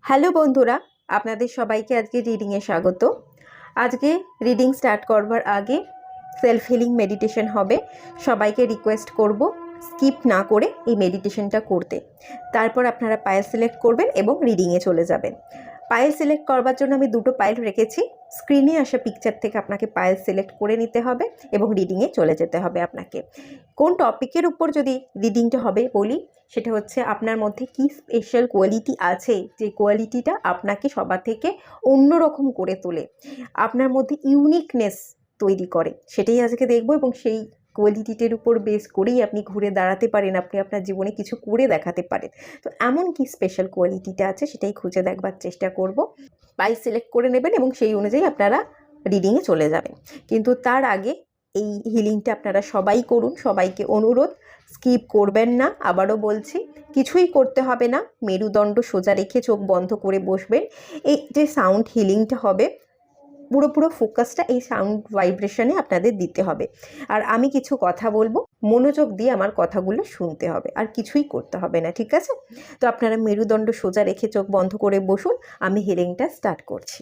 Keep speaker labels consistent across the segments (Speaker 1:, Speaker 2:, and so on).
Speaker 1: Hello বন্ধুরা, আপনাদের সবাইকে আজকে রিডিংয়ে স্বাগত। আজকে রিডিং স্টার্ট করবার আগে সেলফ হিলিং মেডিটেশন হবে। সবাইকে রিকোয়েস্ট করব স্কিপ না করে এই মেডিটেশনটা করতে। তারপর আপনারা পাইল সিলেক্ট করবেন এবং রিডিংয়ে চলে যাবেন। পাইল সিলেক্ট করবার জন্য আমি দুটো পাইল রেখেছি। স্ক্রিনে আসা পিকচার থেকে আপনাকে পাইল সিলেক্ট করে নিতে হবে এবং রিডিংয়ে চলে যেতে হবে আপনাকে। কোন টপিকের উপর যদি রিডিংটা হবে বলি, সেটা হচ্ছে আপনার মধ্যে কি স্পেশাল কোয়ালিটি আছে, যে কোয়ালিটিটা আপনাকে সবার থেকে অন্যরকম করে তোলে, আপনার মধ্যে ইউনিকনেস তৈরি করে, সেটাই আজকে দেখব। এবং সেই কোয়ালিটিটির উপর বেস করেই আপনি ঘুরে দাঁড়াতে পারেন, আপনি আপনার জীবনে কিছু করে দেখাতে পারেন। তো এমন কি স্পেশাল কোয়ালিটিটা আছে সেটাই খুঁজে দেখবার চেষ্টা করব। পাইল সিলেক্ট করে নেবেন এবং সেই অনুযায়ী আপনারা রিডিংয়ে চলে যাবেন। কিন্তু তার আগে এই হিলিংটা আপনারা সবাই করুন। সবাইকে অনুরোধ, স্কিপ করবেন না। আবারও বলছি, কিছুই করতে হবে না, মেরুদণ্ড সোজা রেখে চোখ বন্ধ করে বসবেন। এই যে সাউন্ড হিলিংটা হবে, পুরো ফোকাসটা এই সাউন্ড ভাইব্রেশনে আপনাদের দিতে হবে। আর আমি কিছু কথা বলবো, মনোযোগ দিয়ে আমার কথাগুলো শুনতে হবে, আর কিছুই করতে হবে না, ঠিক আছে? তো আপনারা মেরুদণ্ড সোজা রেখে চোখ বন্ধ করে বসুন। আমি হিলিংটা স্টার্ট করছি।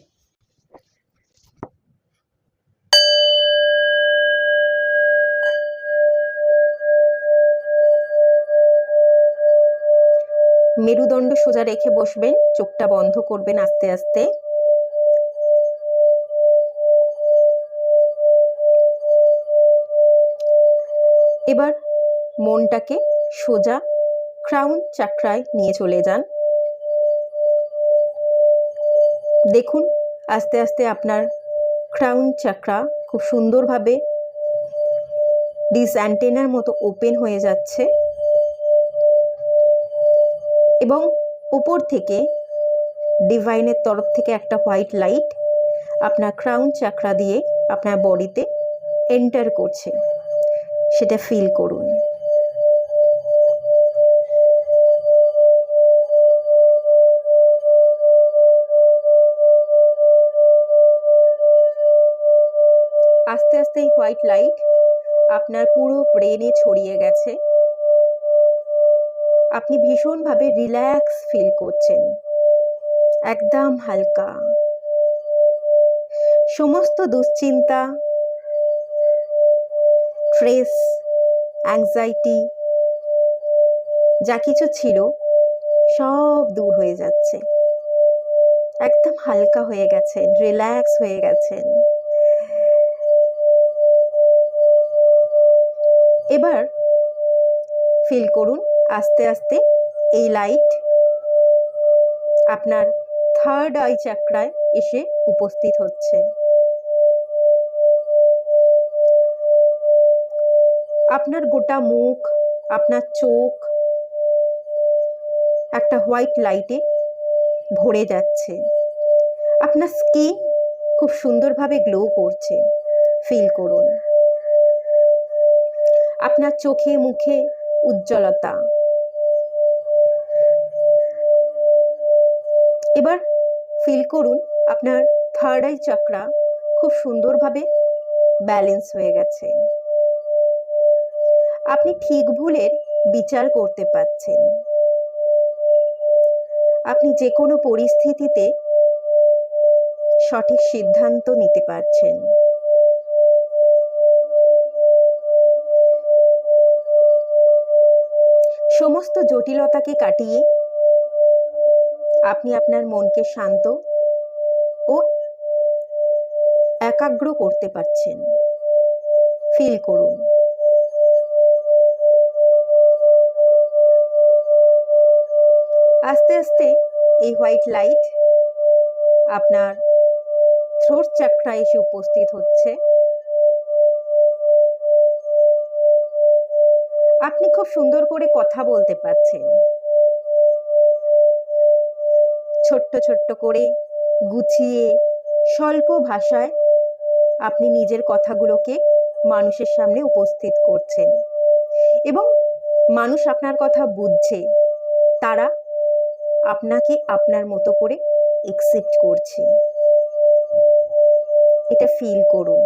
Speaker 1: মেরুদণ্ড সোজা রেখে বসবেন, চোখটা বন্ধ করবেন আস্তে আস্তে। এবার মনটাকে সোজা ক্রাউন চাকরায় নিয়ে চলে যান। দেখুন আস্তে আস্তে আপনার ক্রাউন চাকরা খুব সুন্দরভাবে ডিস অ্যান্টেনার মতো ওপেন হয়ে যাচ্ছে এবং উপর থেকে ডিভাইনের তরফ থেকে একটা হোয়াইট লাইট আপনার ক্রাউন চাকরা দিয়ে আপনার বডিতে এন্টার করছে, সেটা ফিল করুন। আস্তে আস্তে এই হোয়াইট লাইট আপনার পুরো ব্রেনে ছড়িয়ে গেছে। আপনি ভীষণভাবে রিল্যাক্স ফিল করছেন, একদম হালকা। সমস্ত দুশ্চিন্তা, স্ট্রেস, অ্যাংজাইটি যা কিছু ছিল সব দূর হয়ে যাচ্ছে। একদম হালকা হয়ে গেছেন, রিল্যাক্স হয়ে গেছেন। এবার ফিল করুন আস্তে আস্তে এই লাইট আপনার থার্ড আই চাকরায় এসে উপস্থিত হচ্ছে। আপনার গোটা মুখ, আপনার চোখ একটা হোয়াইট লাইটে ভরে যাচ্ছে। আপনার স্কিন খুব সুন্দরভাবে গ্লো করছে, ফিল করুন। আপনার চোখে মুখে উজ্জ্বলতা। এবার ফিল করুন আপনার থার্ড আই চাকরা খুব সুন্দরভাবে ব্যালেন্স হয়ে গেছে। আপনি ঠিক ভুলের বিচার করতে পারছেন। আপনি যে কোনো পরিস্থিতিতে সঠিক সিদ্ধান্ত নিতে পারছেন। সমস্ত জটিলতাকে কাটিয়ে আপনি আপনার মনকে শান্ত ও একাগ্র করতে পারছেন, ফিল করুন। আস্তে আস্তে এই হোয়াইট লাইট আপনার থ্রোট চাকরায় এসে উপস্থিত হচ্ছে। আপনি খুব সুন্দর করে কথা বলতে পারছেন। ছোট্ট ছোট্ট করে গুছিয়ে স্বল্প ভাষায় আপনি নিজের কথাগুলোকে মানুষের সামনে উপস্থিত করছেন এবং মানুষ আপনার কথা বুঝছে। তারা আপনাকে আপনার মতো করে অ্যাকসেপ্ট করছে, এটা ফিল করুন।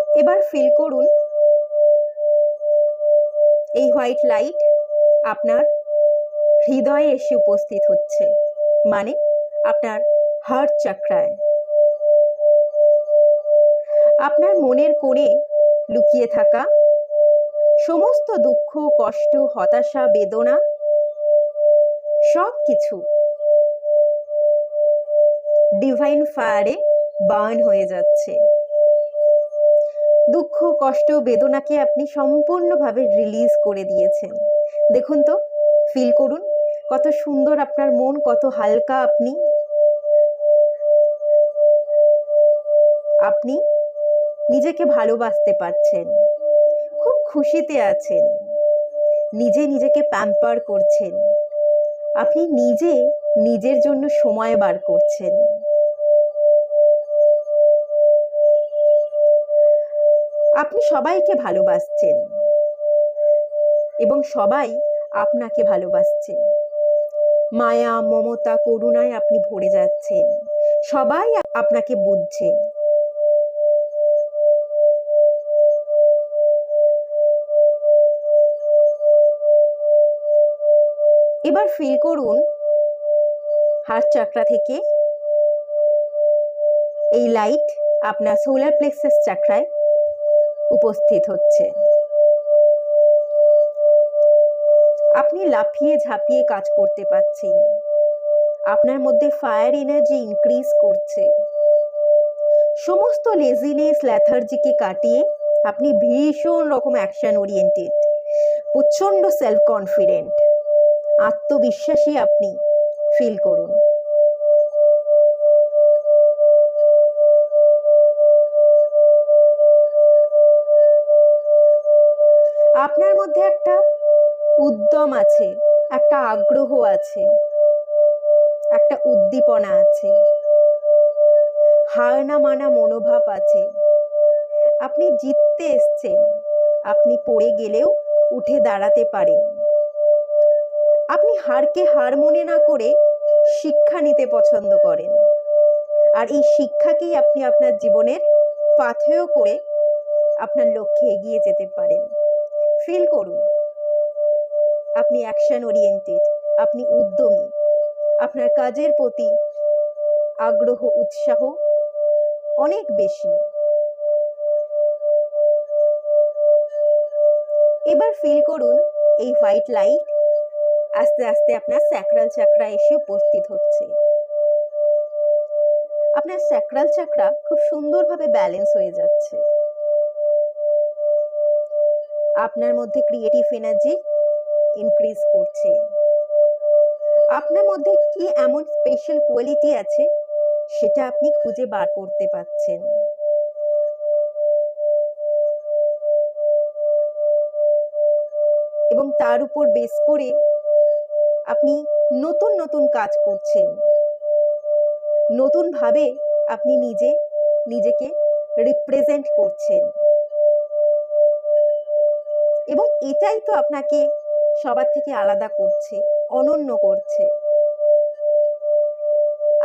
Speaker 1: এবার ফিল করুন এই হোয়াইট লাইট আপনার হৃদয়ে এসে উপস্থিত হচ্ছে, মানে আপনার হার্ট চাকরায়। আপনার মনের কোণে লুকিয়ে থাকা সমস্ত দুঃখ, কষ্ট, হতাশা, বেদনা সব কিছু ডিভাইন ফায়ারে বার্ন হয়ে যাচ্ছে। দুঃখ, কষ্ট, বেদনাকে আপনি সম্পূর্ণভাবে রিলিজ করে দিয়েছেন। দেখুন তো, ফিল করুন কত সুন্দর আপনার মন, কত হালকা আপনি। আপনি নিজেকে ভালোবাসতে পারছেন, খুব খুশিতে আছেন, নিজে নিজেকে প্যাম্পার করছেন, আপনি নিজে নিজের জন্য সময় বার করছেন। আপনি সবাইকে ভালোবাসছেন এবং সবাই আপনাকে ভালোবাসছে। মায়া, মমতা, করুণায় আপনি ভরে যাচ্ছেন, সবাই আপনাকে বুঝছে। এবার ফিল করুন হার্ট চাকরা থেকে এই লাইট আপনার সোলার প্লেক্সাস চাকরায় উপস্থিত হচ্ছে। আপনি লাফিয়ে ঝাঁপিয়ে কাজ করতে পারছেন, আপনার মধ্যে ফায়ার এনার্জি ইনক্রিজ করছে। সমস্ত লেজিনেস, ল্যাথার্জিকে কাটিয়ে আপনি ভীষণ রকম অ্যাকশন ওরিয়েন্টেড, প্রচণ্ড সেলফ কনফিডেন্ট, আত্মবিশ্বাসী আপনি ফিল করুন। আপনার মধ্যে একটা উদ্যম আছে, একটা আগ্রহ আছে, একটা উদ্দীপনা আছে, হার না মানা মনোভাব আছে। আপনি জিততে এসছেন, আপনি পড়ে গেলেও উঠে দাঁড়াতে পারেন। আপনি হারকে হার মনে না করে শিক্ষা নিতে পছন্দ করেন, আর এই শিক্ষাকেই আপনি আপনার জীবনের পাথেয় করে আপনার লক্ষ্যে এগিয়ে যেতে পারেন। ফিল করুন আপনি অ্যাকশন ওরিয়েন্টেড, আপনি উদ্যমী, আপনার কাজের প্রতি আগ্রহ, উৎসাহ অনেক বেশি। এবার ফিল করুন এই হোয়াইট লাইট আস্তে আস্তে আপনার স্যাক্রাল চাকরা এসে উপস্থিত হচ্ছে। আপনার স্যাক্রাল চাকরা খুব সুন্দরভাবে ব্যালেন্স হয়ে যাচ্ছে। আপনার মধ্যে ক্রিয়েটিভ এনার্জি ইনক্রিজ করছে। আপনার মধ্যে কি এমন স্পেশাল কোয়ালিটি আছে সেটা আপনি খুঁজে বার করতে পারছেন। এবং তার উপর বেস করে আপনি নতুন নতুন কাজ করছেন, নতুনভাবে আপনি নিজেকে রিপ্রেজেন্ট করছেন, এবং এটাই তো আপনাকে সবার থেকে আলাদা করছে, অনন্য করছে।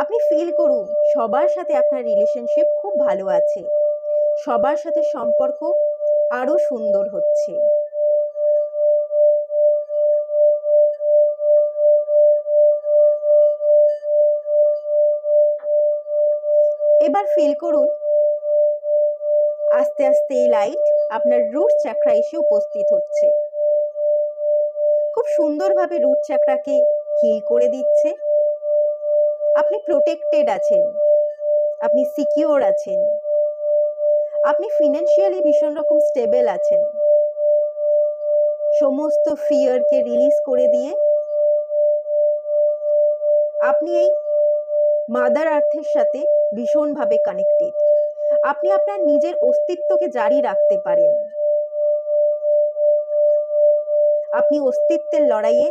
Speaker 1: আপনি ফিল করুন সবার সাথে আপনার রিলেশনশিপ খুব ভালো আছে, সবার সাথে সম্পর্ক আরো সুন্দর হচ্ছে। এবার ফিল করুন আস্তে আস্তে এই লাইট আপনার রুট চাকরা এসে উপস্থিত হচ্ছে, খুব সুন্দরভাবে রুট চাকরাকে হিল করে দিচ্ছে। আপনি প্রোটেক্টেড আছেন, আপনি সিকিউর আছেন, আপনি ফিনান্সিয়ালি ভীষণ রকম স্টেবল আছেন। সমস্ত ফিয়ারকে রিলিজ করে দিয়ে আপনি এই মাদার আর্থের সাথে ভীষণভাবে কানেক্টেড। আপনি আপনার নিজের অস্তিত্বকে জারি রাখতে পারেন। আপনি অস্তিত্বের লড়াইয়ে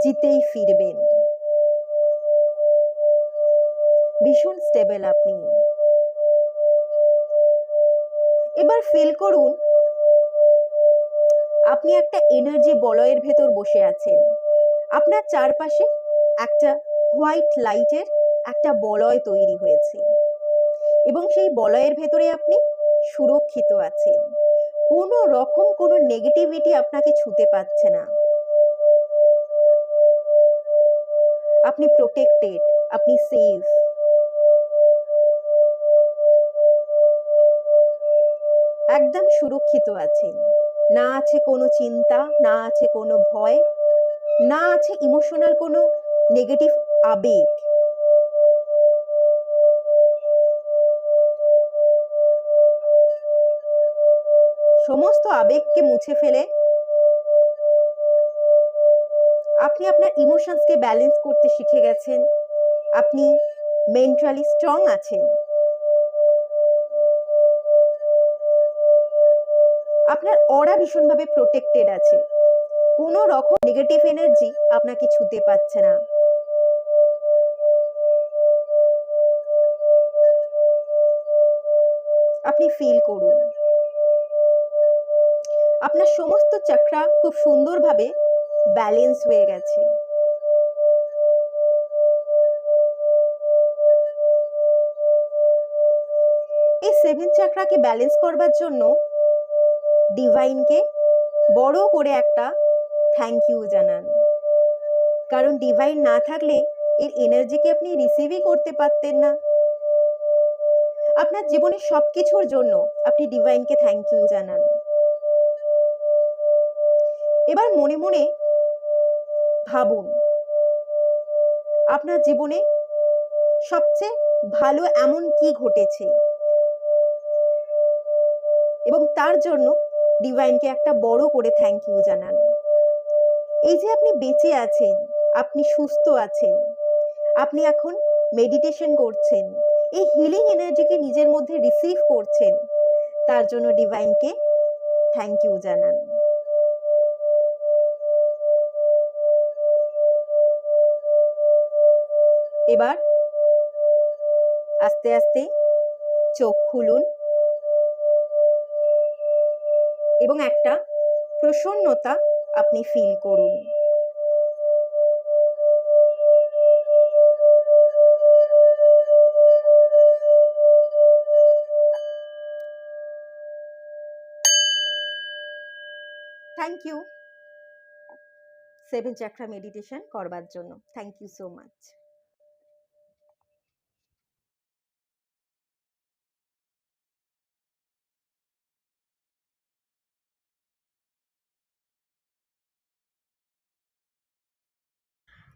Speaker 1: জিতেই ফিরবেন। ভীষণ স্টেবল আপনি। এবার ফিল করুন আপনি একটা এনার্জি বলয়ের ভেতর বসে আছেন। আপনার চারপাশে একটা হোয়াইট লাইটের একটা বলয় তৈরি হয়েছে, এবং সেই বলয়ের ভেতরে আপনি সুরক্ষিত আছেন, কোনো রকম কোনো নেগেটিভিটি আপনাকে ছুতে পারছে না। আপনি প্রোটেক্টেড, আপনি সেফ। একদম সুরক্ষিত আছেন, না আছে কোনো চিন্তা, না আছে কোনো ভয়, না আছে ইমোশনাল কোনো নেগেটিভ আবেগ। সমস্ত আবেগকে মুছে ফেলে আপনি আপনার ইমোশনসকে ব্যালেন্স করতে শিখে গেছেন। আপনি মেন্টালি স্ট্রং আছেন। আপনার অরা ভীষণভাবে প্রোটেক্টেড আছে, কোনো রকম নেগেটিভ এনার্জি আপনাকে ছুতে পারছে না। আপনি ফিল করুন আপনার সমস্ত চক্রা খুব সুন্দরভাবে ব্যালেন্স হয়ে গেছে। এই 7 চক্রাকে ব্যালেন্স করবার জন্য ডিভাইনকে বড় করে একটা থ্যাংক ইউ জানান, কারণ ডিভাইন না থাকলে এর এনার্জিকে আপনি রিসিভই করতে পারতেন না। আপনার জীবনের সবকিছুর জন্য আপনি ডিভাইনকে থ্যাংক ইউ জানান। এবার মনে মনে ভাবুন আপনার জীবনে সবচেয়ে ভালো এমন কি ঘটেছে, এবং তার জন্য ডিভাইনকে একটা বড় করে থ্যাংক ইউ জানান। এই যে আপনি বেঁচে আছেন, আপনি সুস্থ আছেন, আপনি এখন মেডিটেশন করছেন, এই হিলিং এনার্জিকে নিজের মধ্যে রিসিভ করছেন, তার জন্য ডিভাইনকে থ্যাংক ইউ জানান। এবার আস্তে আস্তে চোখ খুলুন এবং একটা প্রসন্নতা আপনি ফিল করুন। থ্যাংক ইউ 7 চক্রা মেডিটেশন করবার জন্য। Thank you so much.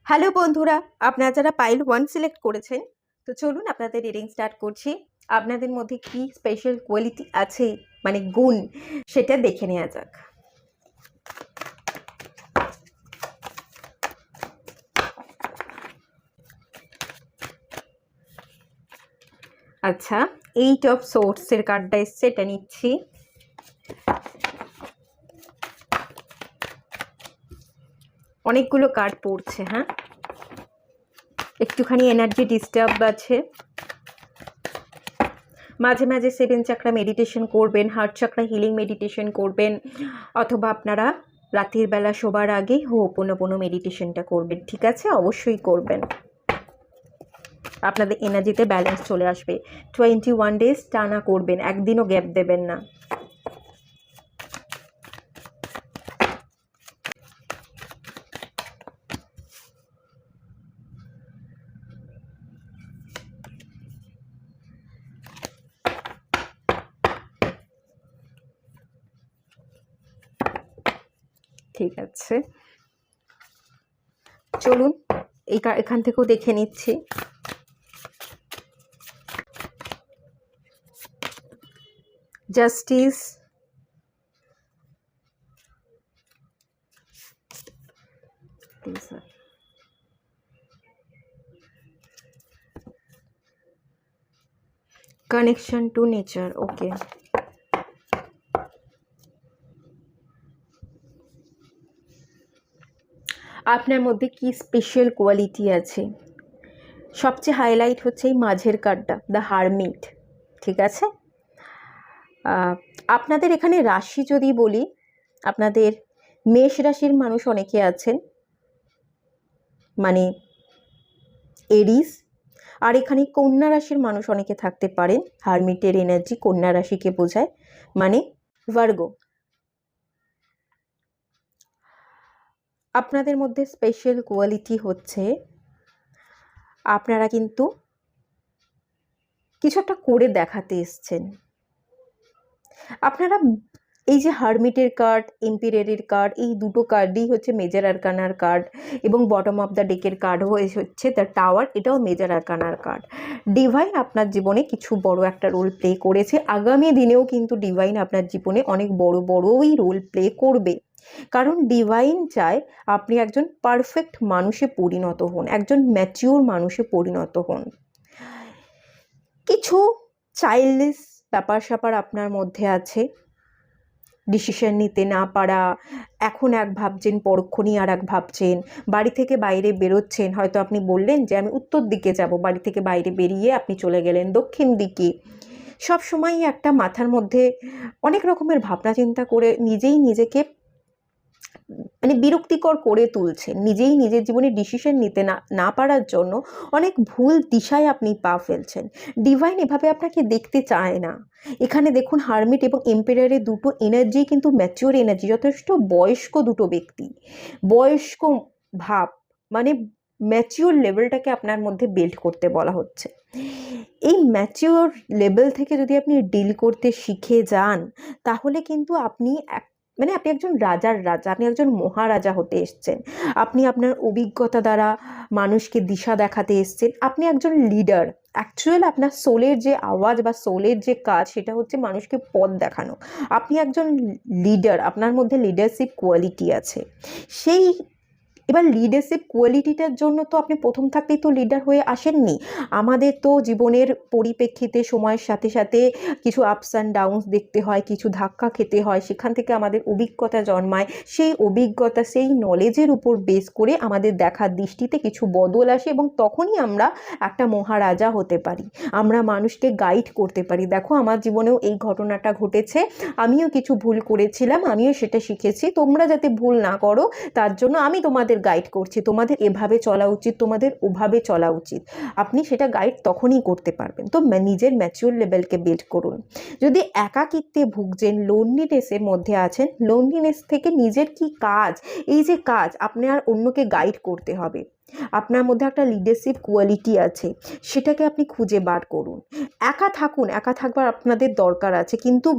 Speaker 1: Hello বন্ধুরা, আপনারা যারা পাইল 1 সিলেক্ট করেছেন, তো চলুন আপনাদের রিডিং স্টার্ট করছি। আপনাদের মধ্যে কি স্পেশাল কোয়ালিটি আছে, মানে গুণ, সেটা দেখে নেওয়া যাক। আচ্ছা, 8 অফ সোর্সের কার্ডটা এসছে, এটা নিচ্ছি। অনেকগুলো কার্ড পড়ছে, হ্যাঁ, একটুখানি এনার্জি ডিস্টার্ব আছে। মাঝে মাঝে 7 চক্রা মেডিটেশন করবেন, হার্ট চক্রা হিলিং মেডিটেশন করবেন, অথবা আপনারা রাতের বেলা শোবার আগে হোপোনোপোনো মেডিটেশনটা করবেন। ঠিক আছে, অবশ্যই করবেন, আপনাদের এনার্জিতে ব্যালেন্স চলে আসবে। 21 ডেজ টানা করবেন, একদিনও গ্যাপ দেবেন না। ঠিক আছে, চলুন এখান থেকেও দেখে নিচ্ছি। জাস্টিস, কানেকশন টু নেচার, ওকে। আপনার মধ্যে কি স্পেশাল কোয়ালিটি আছে, সবচেয়ে হাইলাইট হচ্ছে এই মাঝের কার্ডটা, দ্য হারমিট। ঠিক আছে, আপনাদের এখানে রাশি যদি বলি, আপনাদের মেষ রাশির মানুষ অনেকে আছেন, মানে এরিস, আর এখানে কন্যা রাশির মানুষ অনেকে থাকতে পারেন। হারমিটের এনার্জি কন্যা রাশিকে বোঝায়, মানে ভার্গো। আপনাদের মধ্যে স্পেশাল কোয়ালিটি হচ্ছে আপনারা কিন্তু কিছু একটা করে দেখাতে এসছেন। আপনারা এই যে হারমিটের কার্ড, এম্পিরারের কার্ড, এই দুটো কার্ডই হচ্ছে মেজর আরকানার কার্ড, এবং বটম অফ দ্য ডেকের কার্ড হচ্ছে দ্য টাওয়ার, এটাও মেজর আরকানার কার্ড। ডিভাইন আপনার জীবনে কিছু বড় একটা রোল প্লে করেছে, আগামী দিনেও কিন্তু ডিভাইন আপনার জীবনে অনেক বড়ই রোল প্লে করবে। কারণ ডিভাইন চায় আপনি একজন পারফেক্ট মানুষে পরিণত হন, একজন ম্যাচিওর মানুষে পরিণত হন। কিছু চাইল্ডলেস ব্যাপার স্যাপার আপনার মধ্যে আছে, ডিসিশন নিতে না পারা, এখন এক ভাবছেন পরক্ষণই আর এক ভাবছেন, বাড়ি থেকে বাইরে বেরোচ্ছেন, হয়তো আপনি বললেন যে আমি উত্তর দিকে যাব, বাড়ি থেকে বাইরে বেরিয়ে আপনি চলে গেলেন দক্ষিণ দিকে। সব সময়ই একটা মাথার মধ্যে অনেক রকমের ভাবনা চিন্তা করে নিজেই নিজেকে মানে বিরক্তিকর করে তুলছেন, নিজেই নিজের জীবনে ডিসিশন নিতে না পারার জন্য অনেক ভুল দিশায় আপনি পা ফেলছেন। ডিভাইন এভাবে আপনাকে দেখতে চায় না। এখানে দেখুন হারমিট এবং এম্পায়ারের দুটো এনার্জি কিন্তু ম্যাচিওর এনার্জি, যথেষ্ট বয়স্ক দুটো ব্যক্তি, বয়স্ক ভাব, মানে ম্যাচিওর লেভেলটাকে আপনার মধ্যে বিল্ড করতে বলা হচ্ছে। এই ম্যাচিওর লেভেল থেকে যদি আপনি ডিল করতে শিখে যান, তাহলে কিন্তু আপনি আপনি একজন রাজার রাজা, আপনি একজন মহারাজা হতে এসছেন। আপনি আপনার অভিজ্ঞতা দ্বারা মানুষকে দিশা দেখাতে এসছেন। আপনি একজন লিডার। অ্যাকচুয়াল আপনার সোলের যে আওয়াজ বা সোলের যে কাজ, সেটা হচ্ছে মানুষকে পথ দেখানো। আপনি একজন লিডার, আপনার মধ্যে লিডারশিপ কোয়ালিটি আছে। এবার লিডারশিপ কোয়ালিটিটার জন্য তো আপনি প্রথম থাকতেই তো লিডার হয়ে আসেননি। আমাদের তো জীবনের পরিপ্রেক্ষিতে সময়ের সাথে সাথে কিছু আপস অ্যান্ড ডাউনস দেখতে হয়, কিছু ধাক্কা খেতে হয়, সেখান থেকে আমাদের অভিজ্ঞতা জন্মায়। সেই অভিজ্ঞতা, সেই নলেজের উপর বেস করে আমাদের দেখার দৃষ্টিতে কিছু বদল আসে, এবং তখনই আমরা একটা মহারাজা হতে পারি, আমরা মানুষকে গাইড করতে পারি। দেখো আমার জীবনেও এই ঘটনাটা ঘটেছে, আমিও কিছু ভুল করেছিলাম, আমিও সেটা শিখেছি। তোমরা যাতে ভুল না করো তার জন্য আমি তোমাদের গাইড করছি, তোমাদের এভাবে চলা উচিত, তোমাদের ওভাবে চলা উচিত। আপনি সেটা গাইড তখনই করতে পারবেন। তো নিজের ম্যাচিওর লেভেলকে বিল্ড করুন। যদি একাকিত্বে ভুগছেন, লোনলিনেসের মধ্যে আছেন, লোনলিনেস থেকে নিজের কি কাজ, এই যে কাজ আপনার অন্যকে গাইড করতে হবে, আপনার মধ্যে একটা লিডারশিপ কোয়ালিটি আছে, সেটাকে আপনি খুঁজে বার করুন। একা থাকুন, একা থাকবার আপনাদের দরকার আছে, কিন্তু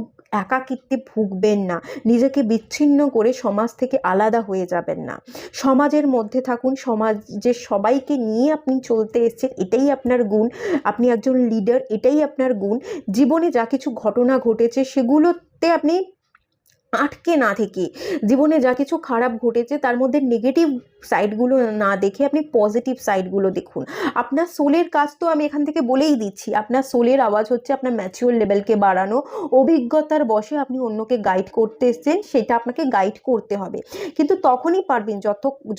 Speaker 1: একাকিত্বে ভুগবেন না, নিজেকে বিচ্ছিন্ন করে সমাজ থেকে আলাদা হয়ে যাবেন না। সমাজের মধ্যে থাকুন, সমাজের সবাইকে নিয়ে আপনি চলতে এসেছেন, এটাই আপনার গুণ। আপনি একজন লিডার, এটাই আপনার গুণ। জীবনে যা কিছু ঘটনা ঘটেছে সেগুলোতে আপনি আটকে না থেকে, জীবনে যা কিছু খারাপ ঘটেছে তার মধ্যে নেগেটিভ সাইডগুলো না দেখে আপনি পজিটিভ সাইডগুলো দেখুন। আপনার সোলের কাজ তো আমি এখান থেকে বলেই দিচ্ছি, আপনার সোলের আওয়াজ হচ্ছে আপনার ম্যাচিওর লেভেলকে বাড়ানো। অভিজ্ঞতার বশে আপনি অন্যকে গাইড করতে এসেছেন, সেটা আপনাকে গাইড করতে হবে। কিন্তু তখনই পারবেন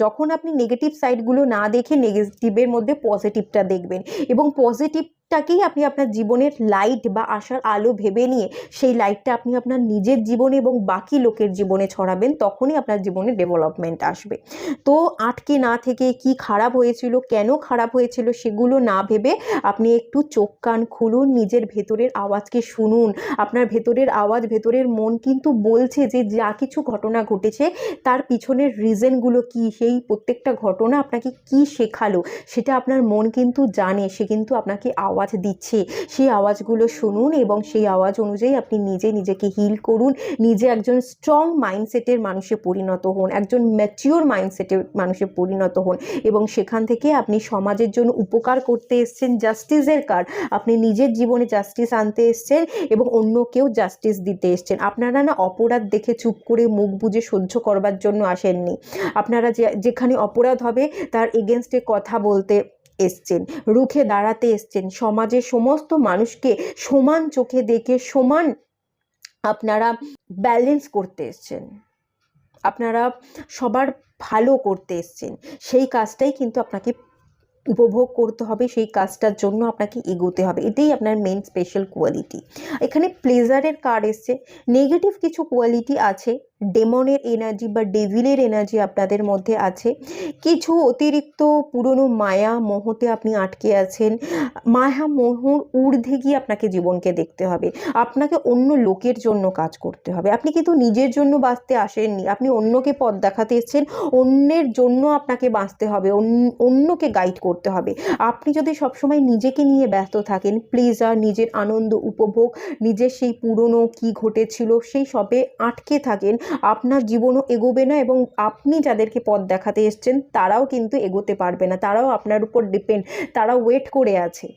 Speaker 1: যখন আপনি নেগেটিভ সাইডগুলো না দেখে নেগেটিভের মধ্যে পজিটিভটা দেখবেন, এবং পজিটিভটাকেই আপনি আপনার জীবনের লাইট বা আশার আলো ভেবে নিয়ে সেই লাইটটা আপনি আপনার নিজের জীবনে এবং বাকি লোকের জীবনে ছড়াবেন। তখনই আপনার জীবনে ডেভেলপমেন্ট আসবে। তো আটকে না থেকে কি খারাপ হয়েছিল, কেন খারাপ হয়েছিল, সেগুলো না ভেবে আপনি একটু চোখ কান খুলুন, নিজের ভেতরের আওয়াজকে শুনুন। আপনার ভেতরের আওয়াজ, ভেতরের মন কিন্তু বলছে যে যা কিছু ঘটনা ঘটেছে তার পিছনের রিজনগুলো কি, সেই প্রত্যেকটা ঘটনা আপনাকে কি শেখালো সেটা আপনার মন কিন্তু জানে, সে কিন্তু আপনাকে আওয়াজ দিচ্ছে। সেই আওয়াজগুলো শুনুন এবং সেই আওয়াজ অনুযায়ী আপনি নিজেকে হিল করুন। নিজে একজন স্ট্রং মাইন্ডসেটের মানুষে পরিণত হন, একজন ম্যাচিওর মাইন্ডসেটের মানুষে পরিণত হন, এবং সেখান থেকে আপনি সমাজের জন্য উপকার করতে এসছেন। জাস্টিসের কার্ড, আপনি নিজের জীবনে জাস্টিস আনতে এসছেন এবং অন্যকেও জাস্টিস দিতে এসছেন। আপনারা না অপরাধ দেখে চুপ করে মুখ বুজে সহ্য করবার জন্য আসেননি, আপনারা যেখানে অপরাধ হবে তার এগেনস্টে কথা বলতে এসছেন, রুখে দাঁড়াতে এসছেন। সমাজের সমস্ত মানুষকে সমান চোখে দেখে সমান আপনারা ব্যালেন্স করতে এসছেন, আপনারা সবার ভালো করতে এসছেন। সেই কাজটাই কিন্তু আপনাকে উপভোগ করতে হবে, সেই কাজটার জন্য আপনাকে এগোতে হবে। এটাই আপনার মেন স্পেশাল কোয়ালিটি। এখানে প্লেজারের কার্ড এসছে। নেগেটিভ কিছু কোয়ালিটি আছে, ডেমনের এনার্জি বা ডেভিলের এনার্জি আপনাদের মধ্যে আছে। কিছু অতিরিক্ত পুরনো মায়া মোহতে আপনি আটকে আছেন। মায়া মোহর ঊর্ধ্বে গিয়ে আপনাকে জীবনকে দেখতে হবে। আপনাকে অন্য লোকের জন্য কাজ করতে হবে। আপনি কিন্তু নিজের জন্য বাঁচতে আসেননি, আপনি অন্যকে পথ দেখাতে এসেছেন। অন্যের জন্য আপনাকে বাঁচতে হবে, অন্যকে গাইড করতে হবে। আপনি যদি সবসময় নিজেকে নিয়ে ব্যস্ত থাকেন, প্লেজার, নিজের আনন্দ উপভোগ, নিজের সেই পুরনো কি ঘটেছিল সেই সবে আটকে থাকেন, আপনার জীবনও এগোবে না এবং আপনি যাদেরকে পথ দেখাতে এসছেন তারাও কিন্তু এগোতে পারবে না, তারাও আপনার উপর ডিপেন্ড, তারা ওয়েট করে আছে।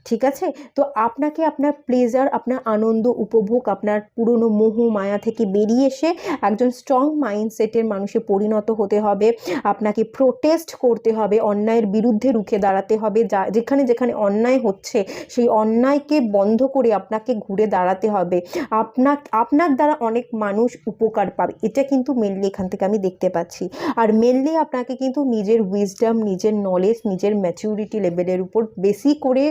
Speaker 1: ঠিক আছে? তো আপনাকে আপনার প্লেজার, আপনার আনন্দ উপভোগ, আপনার পুরনো মোহ মায়া থেকে বেরিয়ে এসে একজন স্ট্রং মাইন্ডসেটের মানুষে পরিণত হতে হবে। আপনাকে প্রোটেস্ট করতে হবে, অন্যায়ের বিরুদ্ধে রুখে দাঁড়াতে হবে। যেখানে যেখানে অন্যায় হচ্ছে সেই অন্যায়কে বন্ধ করে আপনাকে ঘুরে দাঁড়াতে হবে। আপনার দ্বারা অনেক মানুষ উপকার পাবে, এটা কিন্তু মেনলি এখান থেকে আমি দেখতে পাচ্ছি। আর মেনলি আপনাকে কিন্তু নিজের উইজডম, নিজের নলেজ, নিজের ম্যাচিউরিটি লেভেলের উপর বেশি করে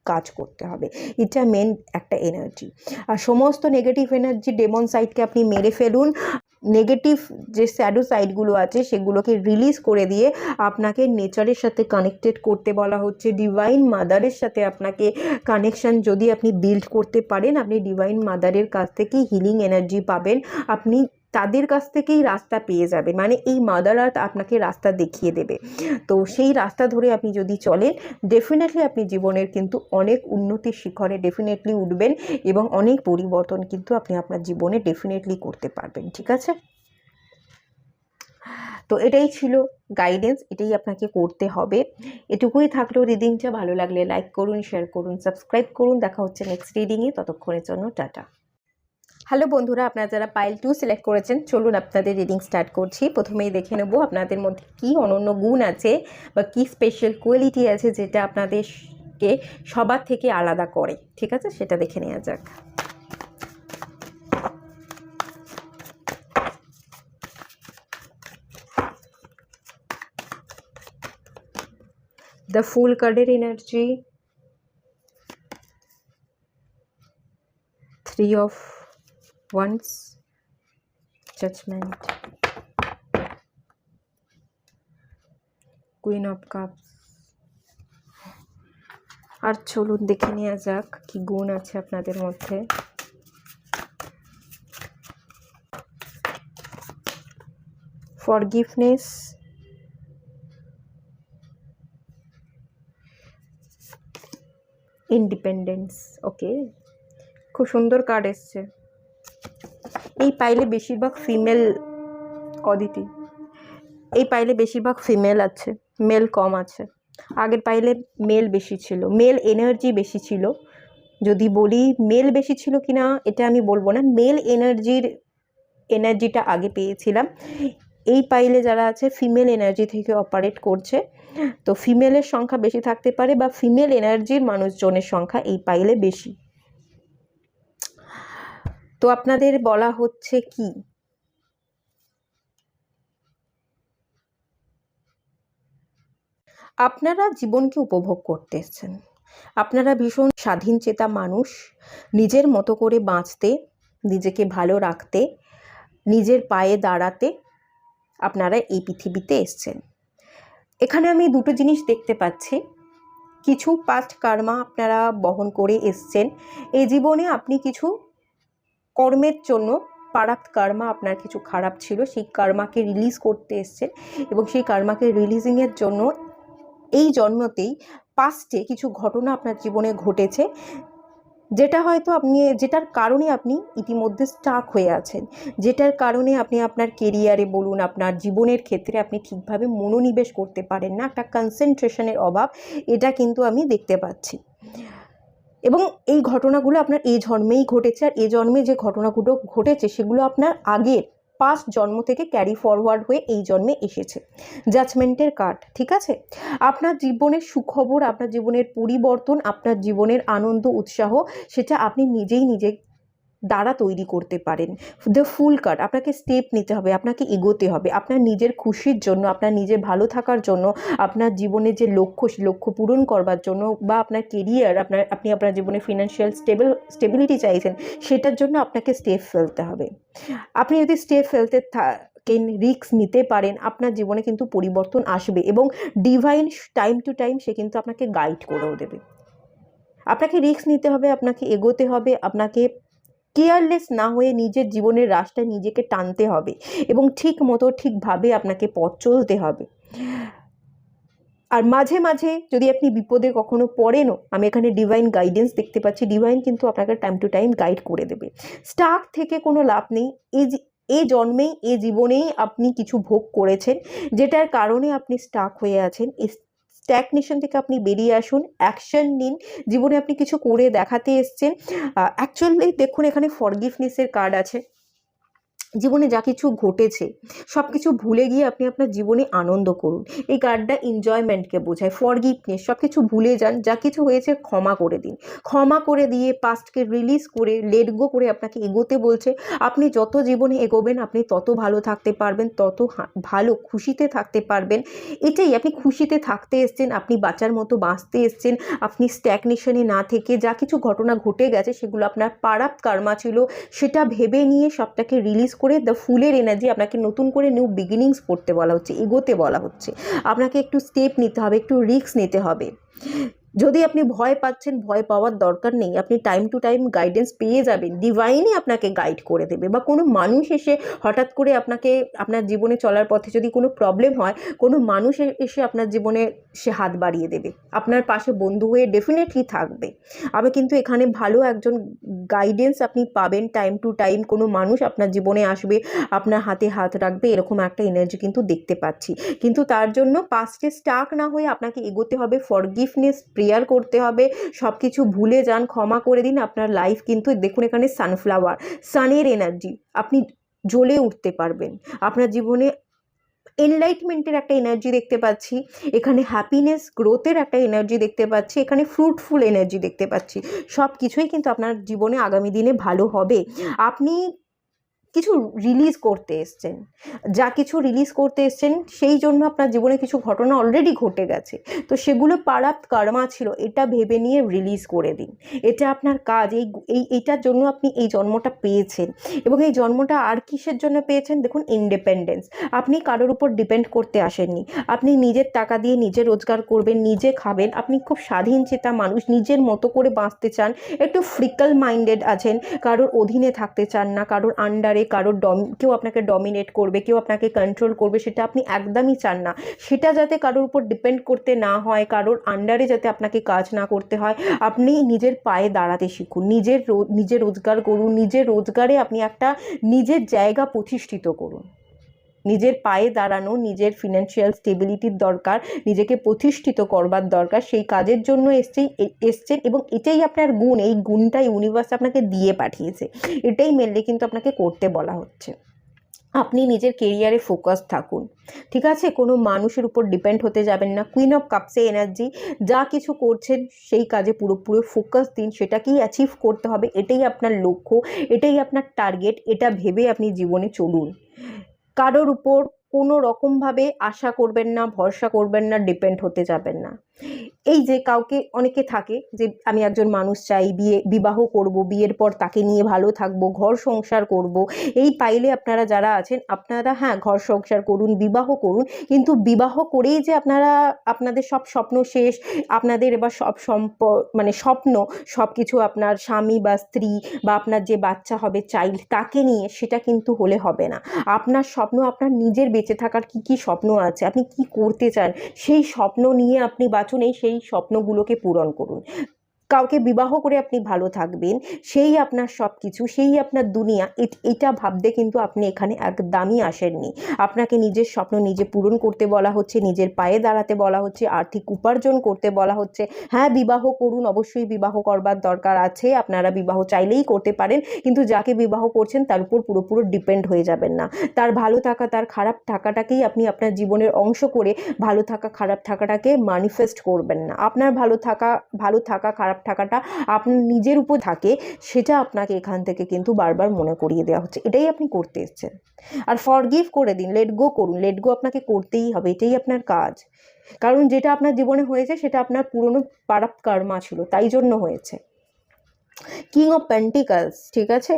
Speaker 1: কাজ করতে হবে। এটা মেন একটা এনার্জি। আর সমস্ত নেগেটিভ এনার্জি, ডেমন সাইডকে আপনি মেরে ফেলুন। নেগেটিভ যে শ্যাডো সাইডগুলো আছে সেগুলোকে রিলিজ করে দিয়ে আপনাকে নেচারের সাথে কানেক্টেড করতে বলা হচ্ছে। ডিভাইন মাদারের সাথে আপনাকে কানেকশান যদি আপনি বিল্ড করতে পারেন, আপনি ডিভাইন মাদারের কাছ থেকে হিলিং এনার্জি পাবেন। আপনি তাদের কাছ থেকেই রাস্তা পেয়ে যাবেন, মানে এই মাদার আর্থ আপনাকে রাস্তা দেখিয়ে দেবে। তো সেই রাস্তা ধরে আপনি যদি চলেন, ডেফিনেটলি আপনি জীবনের কিন্তু অনেক উন্নতির শিখরে ডেফিনেটলি উঠবেন এবং অনেক পরিবর্তন কিন্তু আপনি আপনার জীবনে ডেফিনেটলি করতে পারবেন। ঠিক আছে? তো এটাই ছিল গাইডেন্স, এটাই আপনাকে করতে হবে। এটুকুই থাকলো রিডিংটা। ভালো লাগলে লাইক করুন, শেয়ার করুন, সাবস্ক্রাইব করুন। দেখা হচ্ছে নেক্সট রিডিংয়ে, ততক্ষণের জন্য টাটা। হ্যালো বন্ধুরা, আপনারা যারা পাইল 2 সিলেক্ট করেছেন, চলুন আপনাদের রিডিং স্টার্ট করছি। প্রথমেই দেখে নেব আপনাদের মধ্যে কী অনন্য গুণ আছে বা কী স্পেশাল কোয়ালিটি আছে যেটা আপনাদেরকে সবার থেকে আলাদা করে। ঠিক আছে, সেটা দেখে নেওয়া যাক। দ্য ফুল কার্ডের energy, 3 of Wands, Judgment, Queen of Cups। আর চলুন দেখে নেওয়া যাক কি গুণ আছে আপনাদের মধ্যে। Forgiveness, independence. ওকে, খুব সুন্দর কার্ড এসছে। এই পাইলে বেশিরভাগ ফিমেল, অদিতি, এই পাইলে বেশিরভাগ ফিমেল আছে, মেল কম আছে। আগের পাইলে মেল বেশি ছিল, মেল এনার্জি বেশি ছিল। যদি বলি মেল বেশি ছিল কিনা এটা আমি বলবো না, মেল এনার্জিটা আগে পেয়েছিলাম। এই পাইলে যারা আছে ফিমেল এনার্জি থেকে অপারেট করছে, তো ফিমেলের সংখ্যা বেশি থাকতে পারে বা ফিমেল এনার্জির মানুষজনের সংখ্যা এই পাইলে বেশি। তো আপনাদের বলা হচ্ছে কি, আপনারা জীবনকে উপভোগ করতে এসেছেন। আপনারা ভীষণ স্বাধীন চেতা মানুষ, নিজের মতো করে বাঁচতে, নিজেকে ভালো রাখতে, নিজের পায়ে দাঁড়াতে আপনারা এই পৃথিবীতে এসেছেন। এখানে আমি দুটো জিনিস দেখতে পাচ্ছি। কিছু পাস্ট কার্মা আপনারা বহন করে এসছেন। এই জীবনে আপনি কিছু কর্মের জন্য, পারাক্ত কার্মা আপনার কিছু খারাপ ছিল, সেই কার্মাকে রিলিজ করতে এসছেন এবং সেই কার্মাকে রিলিজিংয়ের জন্য এই জন্মতেই পাস্টে কিছু ঘটনা আপনার জীবনে ঘটেছে, যেটা হয়তো যেটার কারণে আপনি ইতিমধ্যে স্টাক হয়ে আছেন, যেটার কারণে আপনি আপনার কেরিয়ারে বলুন, আপনার জীবনের ক্ষেত্রে আপনি ঠিকভাবে মনোনিবেশ করতে পারেন না, একটা কনসেন্ট্রেশনের অভাব, এটা কিন্তু আমি দেখতে পাচ্ছি। এবং এই ঘটনাগুলো আপনার এই জন্মেই ঘটেছে, আর এই জন্মে যে ঘটনাগুলো ঘটেছে সেগুলো আপনার আগের পাস্ট জন্ম থেকে ক্যারি ফরওয়ার্ড হয়ে এই জন্মে এসেছে। জাজমেন্টের কার্ড, ঠিক আছে? আপনার জীবনের সুখবর, আপনার জীবনের পরিবর্তন, আপনার জীবনের আনন্দ উৎসাহ, সেটা আপনি নিজেই দ্বারা তৈরি করতে পারেন। দ্য ফুল কার্ড, আপনাকে স্টেপ নিতে হবে, আপনাকে এগোতে হবে আপনার নিজের খুশির জন্য, আপনার নিজের ভালো থাকার জন্য, আপনার জীবনে যে লক্ষ্য পূরণ করবার জন্য, বা আপনার কেরিয়ার, আপনি আপনার জীবনে ফিনান্সিয়াল স্টেবিলিটি চাইছেন, সেটার জন্য আপনাকে স্টেপ ফেলতে হবে। আপনি যদি স্টেপ ফেলতে রিস্ক নিতে পারেন, আপনার জীবনে কিন্তু পরিবর্তন আসবে, এবং ডিভাইন টাইম টু টাইম সে কিন্তু আপনাকে গাইড করেও দেবে। আপনাকে রিস্ক নিতে হবে, আপনাকে এগোতে হবে, আপনাকে কেয়ারলেস না হয়ে নিজের জীবনের রাস্তায় নিজেকে টানতে হবে, এবং ঠিক মতো ঠিকভাবে আপনাকে পথ চলতে হবে। আর মাঝে মাঝে যদি আপনি বিপদে কখনো পড়েনও, আমি এখানে ডিভাইন গাইডেন্স দেখতে পাচ্ছি, ডিভাইন কিন্তু আপনাকে টাইম টু টাইম গাইড করে দেবে। স্টাক থেকে কোনো লাভ নেই। এই জন্মেই, এই জীবনেই আপনি কিছু ভোগ করেছেন, যেটার কারণে আপনি স্টাক হয়ে আছেন। স্ট্যাগনেশন থেকে আপনি বেরিয়ে আসুন, অ্যাকশন নিন, জীবনে আপনি কিছু করে দেখাতে এসছেন। অ্যাকচুয়ালি দেখুন, এখানে ফরগিভনেসের কার্ড আছে। জীবনে যা কিছু ঘটেছে সব কিছু ভুলে গিয়ে আপনি আপনার জীবনে আনন্দ করুন। এই কার্ডটা এনজয়মেন্টকে বোঝায়, ফরগিভনেস, সব কিছু ভুলে যান, যা কিছু হয়েছে ক্ষমা করে দিন, ক্ষমা করে দিয়ে পাস্টকে রিলিজ করে লেট গো করে আপনাকে এগোতে বলছে। আপনি যত জীবনে এগোবেন আপনি তত ভালো থাকতে পারবেন, তত ভালো খুশিতে থাকতে পারবেন। এটাই, আপনি খুশিতে থাকতে এসছেন, আপনি বাঁচার মতো বাঁচতে এসছেন। আপনি স্ট্যাগনেশনে না থেকে, যা কিছু ঘটনা ঘটে গেছে সেগুলো আপনার পারাপ কার্মা ছিল, সেটা ভেবে নিয়ে সবটাকে রিলিজ করে দ্য ফুলের এনার্জি, আপনাকে নতুন করে নিউ বিগিনিংস করতে বলা হচ্ছে, এগোতে বলা হচ্ছে। আপনাকে একটু স্টেপ নিতে হবে, একটু রিস্ক নিতে হবে। যদি আপনি ভয় পাচ্ছেন, ভয় পাওয়ার দরকার নেই, আপনি টাইম টু টাইম গাইডেন্স পেয়ে যাবেন, ডিভাইনই আপনাকে গাইড করে দেবে। বা কোনো মানুষ এসে হঠাৎ করে আপনাকে, আপনার জীবনে চলার পথে যদি কোনো প্রবলেম হয়, কোনো মানুষ এসে আপনার জীবনে সে হাত বাড়িয়ে দেবে, আপনার পাশে বন্ধু হয়ে ডেফিনেটলি থাকবে। আমি কিন্তু এখানে ভালো একজন গাইডেন্স আপনি পাবেন টাইম টু টাইম, কোনো মানুষ আপনার জীবনে আসবে, আপনার হাতে হাত রাখবে, এরকম একটা এনার্জি কিন্তু দেখতে পাচ্ছি। কিন্তু তার জন্য পাস্টে স্টাক না হয়ে আপনাকে এগোতে হবে, ফরগিভনেস প্রেয়ার করতে হবে, সব কিছু ভুলে যান, ক্ষমা করে দিন। আপনার লাইফ কিন্তু দেখুন, এখানে সানফ্লাওয়ার, সানের এনার্জি, আপনি জ্বলে উঠতে পারবেন। আপনার জীবনে এনলাইটমেন্টের একটা এনার্জি দেখতে পাচ্ছি, এখানে হ্যাপিনেস গ্রোথের একটা এনার্জি দেখতে পাচ্ছি, এখানে ফ্রুটফুল এনার্জি দেখতে পাচ্ছি। সব কিছুই কিন্তু আপনার জীবনে আগামী দিনে ভালো হবে। আপনি কিছু রিলিজ করতে এসছেন, যা কিছু রিলিজ করতে এসছেন সেই জন্য আপনার জীবনে কিছু ঘটনা অলরেডি ঘটে গেছে, তো সেগুলো পারাপ কার্মা ছিল, এটা ভেবে নিয়ে রিলিজ করে দিন। এটা আপনার কাজ, এইটার জন্য আপনি এই জন্মটা পেয়েছেন। এবং এই জন্মটা আর কিসের জন্য পেয়েছেন? দেখুন, ইন্ডিপেন্ডেন্স। আপনি কারোর উপর ডিপেন্ড করতে আসেননি, আপনি নিজের টাকা দিয়ে নিজে রোজগার করবেন, নিজে খাবেন, আপনি খুব স্বাধীন চেতা মানুষ, নিজের মতো করে বাঁচতে চান, একটু ফ্রিকল মাইন্ডেড আছেন, কারোর অধীনে থাকতে চান না, কারোর আন্ডারে, কেউ আপনাকে ডমিনেট করবে, কেউ আপনাকে কন্ট্রোল করবে, সেটা আপনি একদমই চান না। সেটা যাতে কারোর উপর ডিপেন্ড করতে না হয়, কারোর আন্ডারে যাতে আপনাকে কাজ না করতে হয়, আপনি নিজের পায়ে দাঁড়াতে শিখুন, নিজে রোজগার করুন, নিজের রোজগারে আপনি একটা নিজের জায়গা প্রতিষ্ঠিত করুন। নিজের পায়ে দাঁড়ানো, নিজের ফিনান্সিয়াল স্টেবিলিটির দরকার, নিজেকে প্রতিষ্ঠিত করবার দরকার, সেই কাজের জন্য এসছেন, এবং এটাই আপনার গুণ, এই গুণটা ইউনিভার্স আপনাকে দিয়ে পাঠিয়েছে, এটাই মেনলি কিন্তু আপনাকে করতে বলা হচ্ছে। আপনি নিজের কেরিয়ারে ফোকাস থাকুন, ঠিক আছে? কোনো মানুষের উপর ডিপেন্ড হতে যাবেন না। কুইন অফ কাপসে এনার্জি, যা কিছু করছেন সেই কাজে পুরোপুরি ফোকাস দিন, সেটাকেই অ্যাচিভ করতে হবে, এটাই আপনার লক্ষ্য, এটাই আপনার টার্গেট, এটা ভেবে আপনি জীবনে চলুন। কারোর উপর কোনো রকমভাবে আশা করবেন না, ভরসা করবেন না, ডিপেন্ড হতে যাবেন না। এই যে অনেকে থাকে যে আমি একজন মানুষ চাই, বিবাহ করব, বিয়ের পর তাকে নিয়ে ভালো থাকবো, ঘর সংসার করব, এই পাইলে আপনারা যারা আছেন, আপনারা হ্যাঁ ঘর সংসার করুন, বিবাহ করুন, কিন্তু বিবাহ করেই যে আপনাদের সব স্বপ্ন শেষ, আপনাদের এবার সব স্বপ্ন সব কিছু আপনার স্বামী বা স্ত্রী বা আপনার যে বাচ্চা হবে চাইল্ড, তাকে নিয়ে, সেটা কিন্তু হলে হবে না। আপনার স্বপ্ন, আপনার নিজের বেঁচে থাকার কি স্বপ্ন আছে, আপনি কি করতে চান, সেই স্বপ্ন নিয়ে আপনি বাঁচুন, সেই স্বপ্নগুলোকে পূরণ করুন। কাউকে বিবাহ করে আপনি ভালো থাকবেন, সেই আপনার সব কিছু, সেই আপনার দুনিয়া, এটা ভাবতে কিন্তু আপনি এখানে একদমই আসেননি। আপনাকে নিজের স্বপ্ন নিজে পূরণ করতে বলা হচ্ছে, নিজের পায়ে দাঁড়াতে বলা হচ্ছে, আর্থিক উপার্জন করতে বলা হচ্ছে। হ্যাঁ, বিবাহ করুন, অবশ্যই বিবাহ করবার দরকার আছে, আপনারা বিবাহ চাইলেই করতে পারেন, কিন্তু যাকে বিবাহ করছেন তার উপর পুরোপুরি ডিপেন্ড হয়ে যাবেন না। তার ভালো থাকা, তার খারাপ থাকাটাকেই আপনি আপনার জীবনের অংশ করে ভালো থাকা খারাপ থাকাটাকে ম্যানিফেস্ট করবেন না। আপনার ভালো থাকা খারাপ থাকাটা আপনার নিজের উপর থাকে, সেটা আপনাকে এখান থেকে কিন্তু বারবার মনে করিয়ে দেওয়া হচ্ছে। এটাই আপনি করতে এসেছেন। আর ফরগিভ করে দিন, লেট গো করুন। লেট গো আপনাকে করতেই হবে, এটাই আপনার কাজ। কারণ যেটা আপনার জীবনে হয়েছে সেটা আপনার পুরনো পারাপ কর্মা ছিল, তাই জন্য হয়েছে। কিং অফ পেন্টিকলস, ঠিক আছে,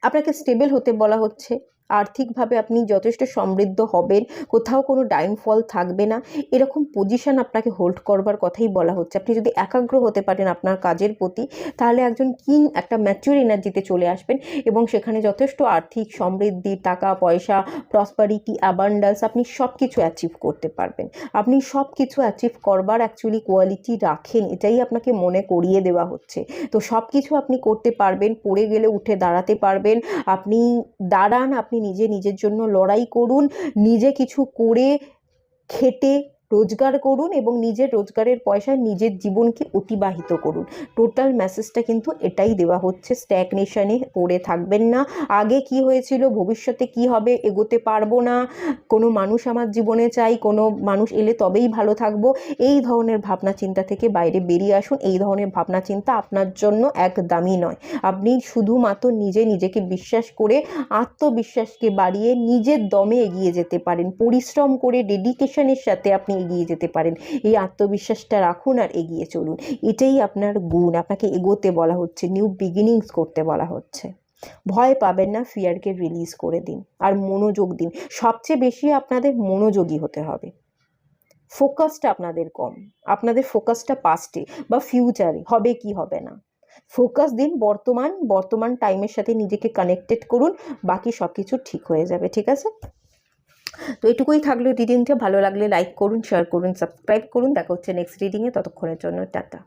Speaker 1: আপনাকে স্টেবল হতে বলা হচ্ছে। আর্থিকভাবে আপনি যথেষ্ট সমৃদ্ধ হবেন, কোথাও কোনো ডাউনফল থাকবে না, এরকম পজিশন আপনাকে হোল্ড করবার কথাই বলা হচ্ছে। আপনি যদি একাগ্র হতে পারেন আপনার কাজের প্রতি, তাহলে একজন কিং একটা ম্যাচিউর এনার্জিতে চলে আসবেন এবং সেখানে যথেষ্ট আর্থিক সমৃদ্ধি, টাকা পয়সা, প্রসপারিটি, অ্যাবান্ডেন্স, আপনি সব কিছু অ্যাচিভ করতে পারবেন। আপনি সব কিছু অ্যাচিভ করবার অ্যাকচুয়ালি কোয়ালিটি রাখেন, এটাই আপনাকে মনে করিয়ে দেওয়া হচ্ছে। তো সব কিছু আপনি করতে পারবেন, পড়ে গেলে উঠে দাঁড়াতে পারবেন। আপনি দাঁড়ান, আপনি নিজের জন্য লড়াই করুন, নিজে কিছু করে খেটে রোজগার করুন এবং নিজের রোজগারের পয়সায় নিজের জীবনকে অতিবাহিত করুন। টোটাল মেসেজটা কিন্তু এটাই দেওয়া হচ্ছে। স্ট্যাগনেশনে পড়ে থাকবেন না, আগে কি হয়েছিল, ভবিষ্যতে কি হবে, এগোতে পারবো না, কোনো মানুষ আমার জীবনে চাই, কোনো মানুষ এলে তবেই ভালো থাকবো, এই ধরনের ভাবনা চিন্তা থেকে বাইরে বেরিয়ে আসুন। এই ধরনের ভাবনা চিন্তা আপনার জন্য একদমই নয়। আপনি শুধুমাত্র নিজেকে বিশ্বাস করে, আত্মবিশ্বাসকে বাড়িয়ে নিজের দমে এগিয়ে যেতে পারেন, পরিশ্রম করে ডেডিকেশনের সাথে আপনি এগিয়ে যেতে পারেন। এই আত্মবিশ্বাসটা রাখুন আর এগিয়ে চলুন, এটাই আপনার গুণ। আপনাকে এগোতে বলা হচ্ছে, নিউ বিগিনিংস করতে বলা হচ্ছে। ভয় পাবেন না, ফিয়ারকে রিলিজ করে দিন আর মনোযোগ দিন। সবচেয়ে বেশি আপনাদের মনোযোগী হতে হবে। ফোকাসটা আপনাদের কম, আপনাদের ফোকাসটা পাস্টে বা ফিউচারে, হবে কি হবে না। ফোকাস দিন বর্তমান টাইমের সাথে নিজেকে কানেক্টেড করুন, বাকি সব কিছু ঠিক হয়ে যাবে, ঠিক আছে। তো এটুকুই থাকলো রিডিংটা। ভালো লাগলে লাইক করুন, শেয়ার করুন, সাবস্ক্রাইব করুন। দেখা হচ্ছে নেক্সট রিডিংয়ে, ততক্ষণের জন্য টাটা।